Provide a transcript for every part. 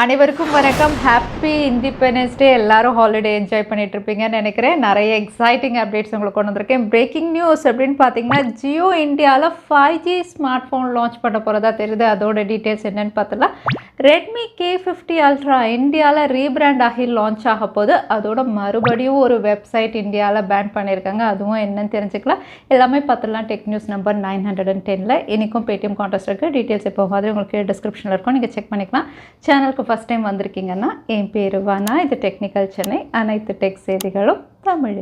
அனைவருக்கும் வணக்கம். Happy independence day. எல்லாரும் ஹாலிடே என்ஜாய் பண்ணிட்டு இருப்பீங்கன்னு நினைக்கிறேன். நிறைய எக்ஸைட்டிங் அப்டேட்ஸ் உங்களுக்கு கொண்டு வந்திருக்கேன். பிரேக்கிங் நியூஸ் அப்படின்னு பார்த்தீங்கன்னா, ஜியோ இந்தியாவில் 5G ஸ்மார்ட் ஃபோன் லான்ச் பண்ண போகிறதா தெரியுது. அதோட டீட்டெயில்ஸ் என்னென்னு பார்த்தலாம். ரெட்மி K50 அல்ட்ரா இந்தியாவில் ரீபிராண்ட் ஆகி லான்ச் ஆக போது. அதோட மறுபடியும் ஒரு வெப்சைட் இந்தியாவில் பேன் பண்ணியிருக்காங்க. அதுவும் என்னன்னு தெரிஞ்சுக்கலாம். எல்லாமே பார்த்துலாம். டெக் நியூஸ் நம்பர் 910ல் இன்றைக்கும் பேடிஎம் கான்டெஸ்ட் இருக்குது. டீட்டெயில்ஸ் இப்போ மாதிரி உங்களுக்கு டிஸ்கிரிப்ஷனில் இருக்கும், நீங்கள் செக் பண்ணிக்கலாம். சேனலுக்கு ஃபஸ்ட் டைம் வந்திருக்கீங்கன்னா என் பேர் வானா. இது டெக்னிக்கல் சென்னை. அனைத்து டெக் செய்திகளும் Tamil.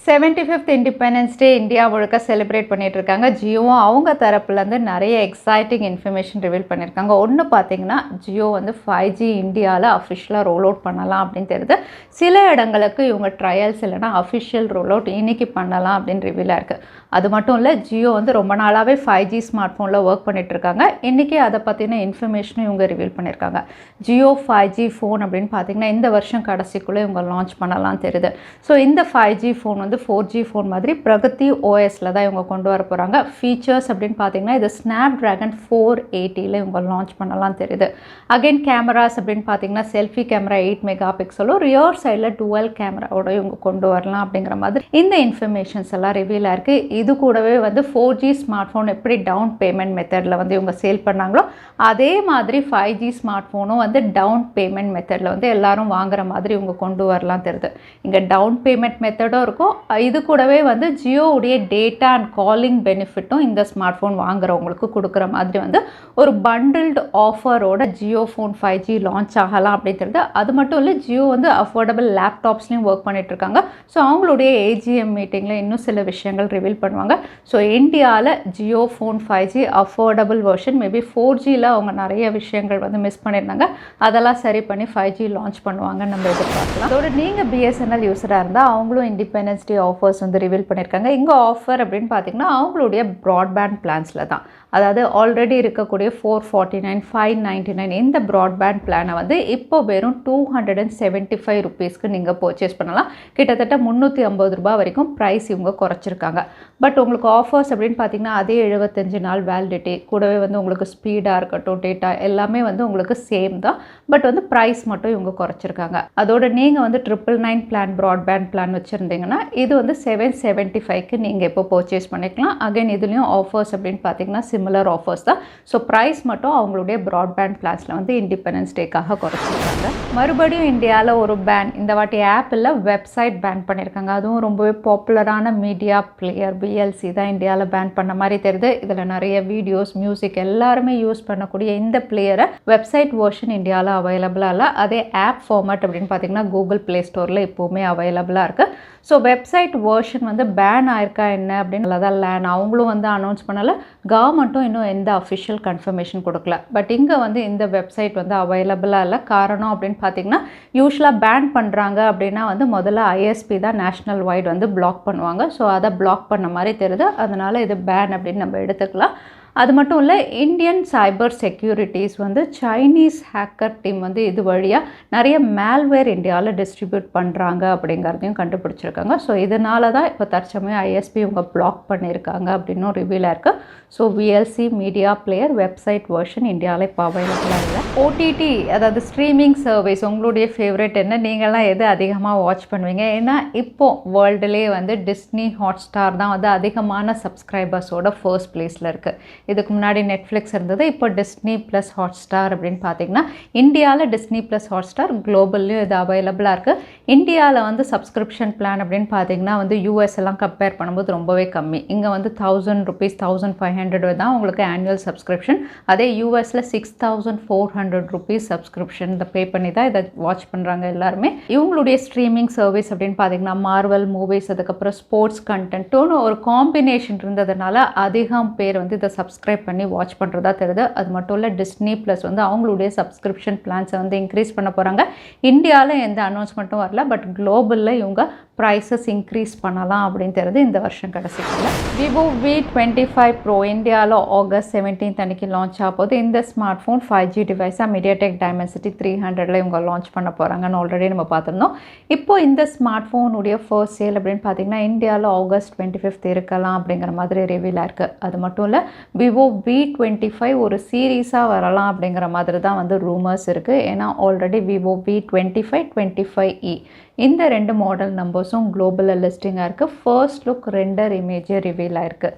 75th independence day India முழுக்க செலிப்ரேட் பண்ணிட்டு இருக்காங்க. ஜியோவும் அவங்க தரப்புலேருந்து நிறைய எக்ஸைட்டிங் இன்ஃபர்மேஷன் ரிவீல் பண்ணியிருக்காங்க. ஒன்று பார்த்தீங்கன்னா, ஜியோ வந்து 5G இந்தியாவில் அஃபிஷியலாக ரோல் அவுட் பண்ணலாம் அப்படின்னு தெரியுது. சில இடங்களுக்கு இவங்க ட்ரையல்ஸ் இல்லைனா அஃபிஷியல் ரோல் அவுட் இன்னைக்கு பண்ணலாம் அப்படின்னு ரிவீலாக இருக்குது. அது மட்டும் இல்லை, ஜியோ வந்து ரொம்ப நாளாகவே 5G ஸ்மார்ட் ஃபோனில் ஒர்க் பண்ணிட்டு இருக்காங்க. இன்றைக்கி அதை பற்றின இன்ஃபர்மேஷனும் இவங்க ரிவீல் பண்ணியிருக்காங்க. ஜியோ 5G ஃபோன் அப்படின்னு பார்த்தீங்கன்னா இந்த வருஷம் கடைசிக்குள்ளே இவங்க லான்ச் பண்ணலாம் தெரியுது. ஸோ இந்த 5G ஃபோன் வந்து 4G ஃபோன் மாதிரி பிரகதி OSல தான் இவங்க கொண்டு வர போகிறாங்க. ஃபீச்சர்ஸ் அப்படின்னு பார்த்தீங்கன்னா இது ஸ்னாப்ட்ராகன் 480ல் இவங்க லான்ச் பண்ணலாம் தெரியுது. அகைன் கேமராஸ் அப்படின்னு பார்த்தீங்கன்னா செல்ஃபி கேமரா 8 மெகா பிக்சலும் ரியர் சைடில் டுவல் கேமராவோட இவங்க கொண்டு வரலாம் அப்படிங்கிற மாதிரி இந்த இன்ஃபர்மேஷன்ஸ் எல்லாம் ரிவீலாக இருக்குது. இது கூடவே வந்து 4G ஸ்மார்ட் ஃபோன் எப்படி டவுன் பேமெண்ட் மெத்தடில் வந்து இவங்க சேல் பண்ணாங்களோ அதே மாதிரி 5G ஸ்மார்ட் ஃபோனும் வந்து டவுன் பேமெண்ட் மெத்தடில் வந்து எல்லாரும் வாங்குற மாதிரி இவங்க கொண்டு வரலாம் தெரியுது. இங்கே டவுன் பேமெண்ட் மெத்தடும் இருக்கும். இது கூடவே வந்து ஜியோவுடைய டேட்டா அண்ட் காலிங் பெனிஃபிட்டும் இந்த ஸ்மார்ட் ஃபோன் வாங்குறவங்களுக்கு கொடுக்குற மாதிரி வந்து ஒரு பண்டில்டு ஆஃபரோட ஜியோ ஃபோன் 5G லான்ச் ஆகலாம் அப்படிங்கிறது. அது மட்டும் இல்லை, ஜியோ வந்து அஃபோர்டபுள் லேப்டாப்ஸ்லையும் ஒர்க் பண்ணிட்டு இருக்காங்க. ஸோ அவங்களுடைய AGM மீட்டிங்கில் இன்னும் சில விஷயங்கள் ரிவீல் பண்ணுவாங்க. ஸோ இந்தியாவில் Jio phone 5G affordable version maybe 4Gயில் அவங்க நிறைய விஷயங்கள் வந்து மிஸ் பண்ணியிருந்தாங்க. அதெல்லாம் சரி பண்ணி 5G லான்ச் பண்ணுவாங்கன்னு நம்ம எதிர்பார்க்கலாம். அதோட நீங்கள் BSNL யூஸராக இருந்தால் அவங்களும் இண்டிபெண்டன்ஸ் டே ஆஃபர்ஸ் வந்து ரிவீல் பண்ணியிருக்காங்க. இங்கே ஆஃபர் அப்படின்னு பார்த்தீங்கன்னா அவங்களுடைய ப்ராட்பேண்ட் பிளான்ஸில் தான், அதாவது ஆல்ரெடி இருக்கக்கூடிய 449, 599 இந்த ப்ராட்பேண்ட் பிளானை வந்து இப்போ வெறும் 275 ருபீஸ்க்கு நீங்கள் பர்ச்சேஸ் பண்ணலாம். கிட்டத்தட்ட 350 ரூபாய் வரைக்கும் ப்ரைஸ் இவங்க குறைச்சிருக்காங்க. பட் உங்களுக்கு ஆஃபர்ஸ் அப்படின்னு பார்த்தீங்கன்னா அதே 75 நாள் வேலிடிட்டி கூடவே வந்து உங்களுக்கு ஸ்பீடாக இருக்கட்டும் டேட்டா எல்லாமே வந்து உங்களுக்கு சேம் தான். பட் வந்து ப்ரைஸ் மட்டும் இவங்க குறைச்சிருக்காங்க. அதோட நீங்கள் வந்து 999 பிளான் ப்ராட்பேண்ட் பிளான் வச்சுருந்தீங்கன்னா இது வந்து 775க்கு நீங்கள் இப்போ பர்ச்சேஸ் பண்ணிக்கலாம். அகைன் இதுலேயும் ஆஃபர்ஸ் அப்படின்னு பார்த்தீங்கன்னா சிமிலர் ஆஃபர்ஸ் தான். ஸோ ப்ரைஸ் மட்டும் அவங்களுடைய ப்ராட்பேண்ட் பிளான்ஸில் வந்து இண்டிபெண்டன்ஸ் டேக்காக குறைச்சிருக்காங்க. மறுபடியும் இந்தியாவில் ஒரு பேன், இந்த வாட்டி ஆப்பில் வெப்சைட் பேன் பண்ணியிருக்காங்க. அதுவும் ரொம்பவே பாப்புலரான மீடியா பிளேயர் VLC தான் இந்தியாவில் பேன் பண்ண மாதிரி தெரியுது. இதில் நிறைய வீடியோஸ் மியூசிக் எல்லாருமே யூஸ் பண்ணக்கூடிய இந்த பிளேயரை வெப்சைட் வெர்ஷன் இந்தியாவில் அவைலபிளாக இல்லை. அதே ஆப் ஃபார்மேட் அப்படின்னு பார்த்தீங்கன்னா கூகுள் ப்ளே ஸ்டோரில் எப்போவுமே அவைலபிளாக இருக்குது. ஸோ வெப்சைட் வெர்ஷன் வந்து பேன் ஆயிருக்கா என்ன அப்படின்னு தான் லேன் அவங்களும் வந்து அனௌன்ஸ் பண்ணலை. கவர்மெண்ட்டும் இன்னும் எந்த அஃபிஷியல் கன்ஃபர்மேஷன் கொடுக்கல. பட் இங்கே வந்து இந்த வெப்சைட் வந்து அவைலபிளாக இல்லை. காரணம் அப்படின்னு பார்த்தீங்கன்னா யூஸ்வலாக பேன் பண்ணுறாங்க அப்படின்னா வந்து முதல்ல ISP தான் நேஷ்னல் வைட் வந்து பிளாக் பண்ணுவாங்க. ஸோ அதை பிளாக் பண்ண மாதிரி தெரியுது. அதனால் இது பேன் அப்படின்னு நம்ம எடுத்துக்கலாம். அது மட்டும் இல்லை, இந்தியன் சைபர் செக்யூரிட்டிஸ் வந்து சைனீஸ் ஹேக்கர் டீம் வந்து இது வழியாக நிறைய மேல்வேர் இந்தியாவில் டிஸ்ட்ரிபியூட் பண்ணுறாங்க அப்படிங்கிறதையும் கண்டுபிடிச்சிருக்காங்க. ஸோ இதனால தான் இப்போ தற்சமயம் ISP இவங்க பிளாக் பண்ணியிருக்காங்க அப்படின்னும் ரிவீலாக இருக்குது. So VLC media player website version இந்தியாவில் இப்போ அவைலபிளாக இல்லை. OTT அதாவது ஸ்ட்ரீமிங் சர்வீஸ் உங்களுடைய ஃபேவரட் என்ன? நீங்கள்லாம் எது அதிகமாக வாட்ச் பண்ணுவீங்க? ஏன்னா இப்போது வேர்ல்டுலேயே வந்து டிஸ்னி ஹாட்ஸ்டார் தான் வந்து அதிகமான சப்ஸ்கிரைபர்ஸோட ஃபர்ஸ்ட் பிளேஸில் இருக்குது. இதுக்கு முன்னாடி நெட்ஃப்ளிக்ஸ் இருந்தது. இப்போ டிஸ்னி ப்ளஸ் ஹாட்ஸ்டார் அப்படின்னு பார்த்தீங்கன்னா இந்தியாவில் டிஸ்னி ப்ளஸ் ஹாட்ஸ்டார், குளோபல்லையும் இது அவைலபிளாக இருக்குது. இந்தியாவில் வந்து சப்ஸ்கிரிப்ஷன் பிளான் அப்படின்னு பார்த்தீங்கன்னா வந்து US எல்லாம் கம்பேர் பண்ணும்போது ரொம்பவே கம்மி. இங்கே வந்து 1000 ருபீஸ் 1500 தான் உங்களுக்கு ஆனுவல் சப்ஸ்கிரிப்ஷன். அதே USல 6400 ருபீஸ் சப்ஸ்கிரிப்ஷன் இதை பே பண்ணி தான் இதை வாட்ச் பண்ணுறாங்க எல்லாருமே. இவங்களுடைய ஸ்ட்ரீமிங் சர்வீஸ் அப்படின்னு பார்த்தீங்கன்னா மார்வல் மூவிஸ், அதுக்கப்புறம் ஸ்போர்ட்ஸ் கண்டென்ட்னு ஒரு காம்பினேஷன் இருந்ததுனால அதிகம் பேர் வந்து இதை சப்ஸ்கிரைப் பண்ணி வாட்ச் பண்ணுறதா தெரியுது. அது மட்டும் இல்லை, டிஸ்னி ப்ளஸ் வந்து அவங்களுடைய சப்ஸ்கிரிப்ஷன் பிளான்ஸை வந்து இன்க்ரீஸ் பண்ண போகிறாங்க. இந்தியாவில் எந்த அனௌன்ஸ்மெண்ட்டும் வரல. பட் குளோபலில் இவங்க ப்ரைஸஸ் இன்க்ரீஸ் பண்ணலாம் அப்படின்னு தெரியுது இந்த வருஷம் கடைசிக்குள்ள. விவோ V25 ப்ரோ இந்தியாவில் ஆகஸ்ட் 17 அன்னைக்கு லான்ச் ஆகும்போது இந்த ஸ்மார்ட் ஃபோன் 5G டிவைஸாக மீடியாடெக் டைமென்சிட்டி 300 இவங்க லான்ச் பண்ண போகிறாங்கன்னு ஆல்ரெடி நம்ம பார்த்துருந்தோம். இப்போ இந்த ஸ்மார்ட் ஃபோனுடைய ஃபர்ஸ்ட் சேல் அப்படின்னு பார்த்தீங்கன்னா இந்தியாவில் ஆகஸ்ட் 25 இருக்கலாம் அப்படிங்கிற மாதிரி ரிவீலாக இருக்குது. அது மட்டும் இல்லை, விவோ V25 ஒரு சீரீஸாக வரலாம் அப்படிங்கிற மாதிரி தான் வந்து ரூமர்ஸ் இருக்குது. ஏன்னா ஆல்ரெடி விவோ V25, 25E இந்த 2 மாடல் நம்பர்ஸும் குளோபலில் லிஸ்டிங்காக இருக்குது. ஃபர்ஸ்ட் லுக் ரெண்டர் இமேஜே ரிவீல் ஆயிருக்கு.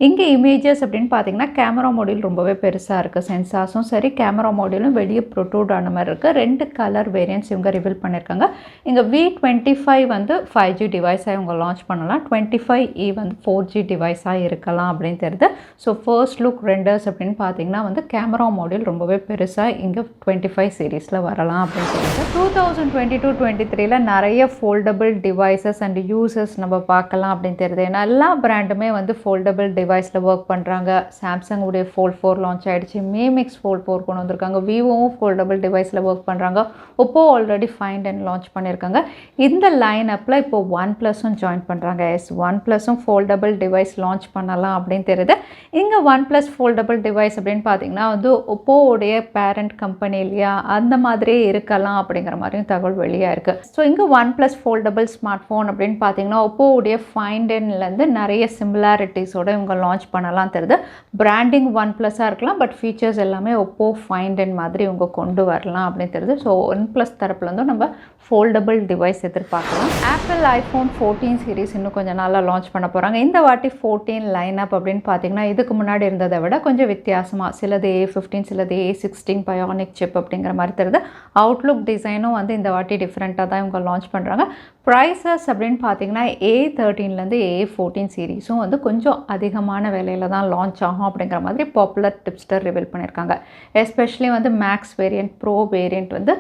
இங்கே இமேஜஸ் அப்படின்னு பார்த்தீங்கன்னா கேமரா மாடியூல் ரொம்பவே பெருசாக இருக்குது. சென்சார்ஸும் சரி கேமரா மாடியூலும் வெளியே ப்ரொட்ரூட் ஆன மாதிரி இருக்குது. 2 கலர் வேரியன்ட்ஸ் இவங்க ரிவீல் பண்ணியிருக்காங்க. இங்கே V25 வந்து 5G டிவைஸாக இவங்க லான்ச் பண்ணலாம். 25E வந்து 4G டிவைஸாக இருக்கலாம் அப்படின்னு தெரியுது. ஸோ ஃபர்ஸ்ட் லுக் ரெண்டர்ஸ் அப்படின்னு பார்த்தீங்கன்னா வந்து கேமரா மாடியூல் ரொம்பவே பெருசாக இங்கே 25 சீரீஸில் வரலாம் அப்படின்னு தெரியுது. 2022-23 நிறைய ஃபோல்டபுள் டிவைசஸ் அண்ட் யூசர்ஸ் நம்ம பார்க்கலாம் அப்படின்னு தெரியுது. ஏன்னா எல்லா பிராண்டுமே வந்து ஃபோல்டபுள் டிவைஸில் ஒர்க் பண்ணுறாங்க. சாம்சங் உடைய Fold 4 லான்ச் ஆகிடுச்சு. மீமிக்ஸ் Fold 4 கொண்டு வந்திருக்காங்க. விவோவும் ஃபோல்டபுள் டிவைஸில் ஒர்க் பண்ணுறாங்க. Oppo already find and launch பண்ணியிருக்காங்க. இந்த லைன் அப்பில் இப்போ OnePlusம் ஜாயின் பண்ணுறாங்க. OnePlusம் ஃபோல்டபுள் டிவைஸ் லான்ச் பண்ணலாம் அப்படின்னு தெரியுது. இங்கே OnePlus ஃபோல்டபுள் டிவைஸ் அப்படின்னு பார்த்தீங்கன்னா வந்து ஒப்போவுடைய பேரண்ட் கம்பெனி இல்லையா, அந்த மாதிரியே இருக்கலாம் அப்படிங்கிற மாதிரியும் தகவல் வெளியாக இருக்குது. ஸோ இங்கே OnePlus ஃபோல்டபுள் ஸ்மார்ட் ஃபோன் அப்படின்னு பார்த்தீங்கன்னா ஒப்போவுடைய ஃபைண்ட் அண்ட்லேருந்து நிறைய சிமிலாரிட்டிஸோடு இவங்க லான்ச் பண்ணலாம் தெரியுது. பிராண்டிங் OnePlusஸாக இருக்கலாம், பட் ஃபீச்சர்ஸ் எல்லாமே ஒப்போ ஃபைண்ட் அண்ட் மாதிரி இவங்க கொண்டு வரலாம் அப்படின்னு தெரியுது. ஸோ OnePlus தரப்புலேருந்தும் நம்ம ஃபோல்டபுள் டிவைஸ் எதிர்பார்க்கலாம். ஆப்பிள் ஐஃபோன் 14 சீரீஸ் இன்னும் கொஞ்சம் நாளாக லான்ச் பண்ண போகிறாங்க. இந்த வாட்டி 14 லைனப் அப்படின்னு பார்த்தீங்கன்னா இதுக்கு முன்னாடி இருந்ததை விட கொஞ்சம் வித்தியாசமாக, சிலது A15 சிலது A16 பயோனிக் சிப் அப்படிங்கிற மாதிரி தெரியுது. அவுட்லுக் டிசைனும் வந்து இந்த வாட்டி டிஃப்ரெண்ட்டாக தான் இவங்க லான்ச் பண்ணுறாங்க. ப்ரைஸஸ் அப்படின்னு பார்த்தீங்கன்னா A13லேருந்து A14 சீரீஸும் வந்து கொஞ்சம் அதிகமான விலையில் தான் லான்ச் ஆகும் அப்படிங்கிற மாதிரி பாப்புலர் டிப்ஸ்டர் ரிவீல் பண்ணியிருக்காங்க. எஸ்பெஷலி வந்து மேக்ஸ் வேரியண்ட், ப்ரோ வேரியண்ட் வந்து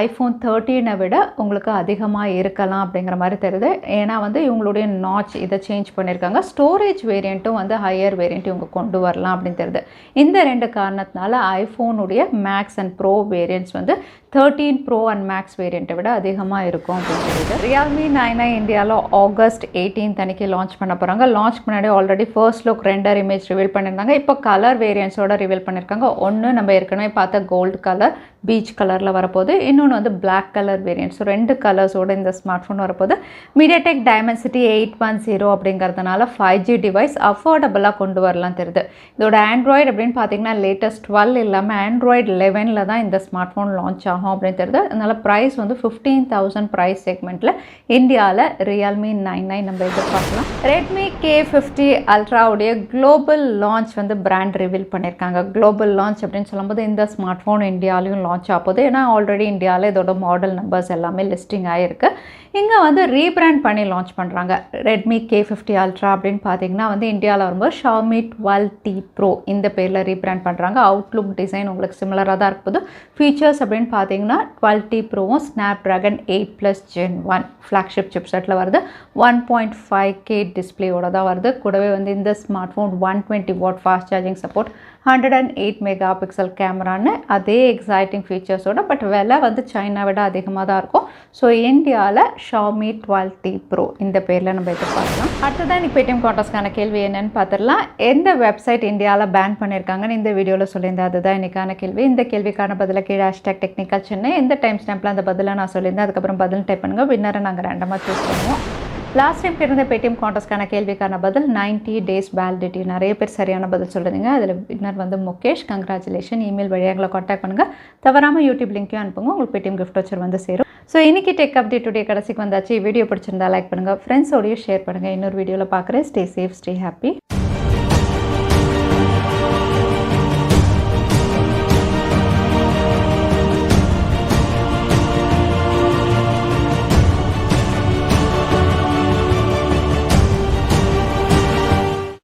ஐஃபோன் 13 விட உங்களுக்கு அதிகமாக இருக்கலாம் அப்படிங்கிற மாதிரி தெரியுது. ஏன்னா வந்து இவங்களுடைய நாட்ச் இதை சேஞ்ச் பண்ணியிருக்காங்க. ஸ்டோரேஜ் வேரியண்ட்டும் வந்து ஹையர் வேரியண்ட் இவங்க கொண்டு வரலாம் அப்படின்னு தெரியுது. இந்த 2 காரணத்தினால ஐஃபோனுடைய மேக்ஸ் அண்ட் ப்ரோ வேரியண்ட்ஸ் வந்து 13 ப்ரோ அண்ட் மேக்ஸ் வேரியண்ட்டை விட அதிகமாக இருக்கும் அப்படின்னு தெரியுது. Realme 9 இந்தியாவில் ஆகஸ்ட் 18 அன்னைக்கு லான்ச் பண்ண போகிறாங்க. லான்ச் முன்னாடி already first look render image reveal பண்ணியிருந்தாங்க. இப்போ கலர் வேரியன்ட்ஸோட ரிவீல் பண்ணியிருக்காங்க. ஒன்று நம்ம ஏற்கனவே பார்த்த கோல்டு கலர் பீச் கலரில் வரப்போகுது. இன்னொன்று வந்து பிளாக் கலர் வேரியன்ட். ஸோ 2 கலர்ஸோட இந்த ஸ்மார்ட் ஃபோன் வரப்போகுது. மீடியாடெக் டைமென்சிட்டி 810 அப்படிங்கிறதுனால 5G டிவைஸ் அஃபோர்டபுளாக கொண்டு வரலாம் தெரியுது. இதோட ஆண்ட்ராய்டு அப்படின்னு பார்த்தீங்கன்னா லேட்டஸ்ட் 12 இல்லாமல் ஆண்ட்ராய்டு 11 தான் இந்த ஸ்மார்ட் ஃபோன் லான்ச் ஆகும் அப்படின்னு தெரியுது. அதனால் ப்ரைஸ் வந்து 15,000 ப்ரைஸ் செக்மெண்ட்டில் இந்தியாவில் Realme 9 நம்ம எதிர்பார்க்கலாம். Redmi K50 அல்ட்ராவுடைய குளோபல் லான்ச் வந்து பிராண்ட் ரிவீல் பண்ணியிருக்காங்க. குளோபல் லான்ச் அப்படின்னு சொல்லும்போது இந்த ஸ்மார்ட் ஃபோன் இந்தியாவிலையும் லான்ச் ஆகுது. ஏன்னா ஆல்ரெடி இந்தியாவில் இதோட மாடல் நம்பர்ஸ் எல்லாமே லிஸ்டிங் ஆகிருக்கு. இங்கே வந்து ரீபிராண்ட் பண்ணி லான்ச் பண்ணுறாங்க. Redmi K50 அல்ட்ரா அப்படின்னு பார்த்தீங்கன்னா வந்து இந்தியாவில் வரும்போது Xiaomi 12T ப்ரோ இந்த பேரில் ரீபிராண்ட் பண்ணுறாங்க. அவுட்லுக் டிசைன் உங்களுக்கு சிமிலராக தான் இருக்குது. ஃபீச்சர்ஸ் அப்படின்னு பார்த்தீங்கன்னா 12T ப்ரோவும் Snapdragon 8+ Gen 1 ஃப்ளாக்ஷிப் சிப்செட்டில் வருது. 1.5K டிஸ்பிளேயோட தான் வருது. கூடவே வந்து இந்த smart phone 120 watt fast charging support, 108 mega pixel கேமரான்னு அதே எக்ஸைட்டிங் ஃபீச்சர்ஸோட, பட் விலை வந்து சைனா விட அதிகமாக தான் இருக்கும். ஸோ இந்தியாவில் Xiaomi 12T ப்ரோ இந்த பேரில் நம்ம எதிர்பார்க்கலாம். அடுத்ததான் இன்னைக்கு பேடிஎம் கான்டெஸ்ட்கான கேள்வி என்னன்னு பார்த்துடலாம். எந்த வெப்சைட் இந்தியாவில் பேன் பண்ணியிருக்காங்கன்னு இந்த வீடியோவில் சொல்லியிருந்தேன். அதுதான் இன்னைக்கான கேள்வி. இந்த கேள்விக்கான பதில கீழே #Technical Chennai இந்த டைம் ஸ்டாம்பில் அந்த பதிலை நான் சொல்லியிருந்தேன். அதுக்கப்புறம் பதில் டைப் பண்ணுங்கள். வின்னரை நாங்கள் ரேண்டமாக சூஸ் பண்ணுவோம். லாஸ்ட் டைம் இருந்த பேடிஎம் கான்டெஸ்ட்கான கேள்விக்கான பதில் 90 டேஸ் வேலிடிட்டி. நிறைய பேர் சரியான பதில் சொல்லுறீங்க. அதில் வின்னர் வந்து முகேஷ். கங்க்ராச்சுலேஷன். இமெயில் வழியாக எங்களை காண்டாக்ட் பண்ணுங்கள். தவறாமல் யூடியூப் லிங்க்கையும் அனுப்புங்க. உங்களுக்கு பேடிஎம் கிஃப்ட் வச்சர் வந்து சேரும். ஸோ இன்றைக்கி டெக் அப்டேட் டுடே கடைசிக்கு வந்தாச்சு. வீடியோ பிடிச்சிருந்தா லைக் பண்ணுங்கள், ஃப்ரெண்ட்ஸோடையும் ஷேர் பண்ணுங்கள். இன்னொரு வீடியோவில் பார்க்குறேன். Stay safe, stay happy.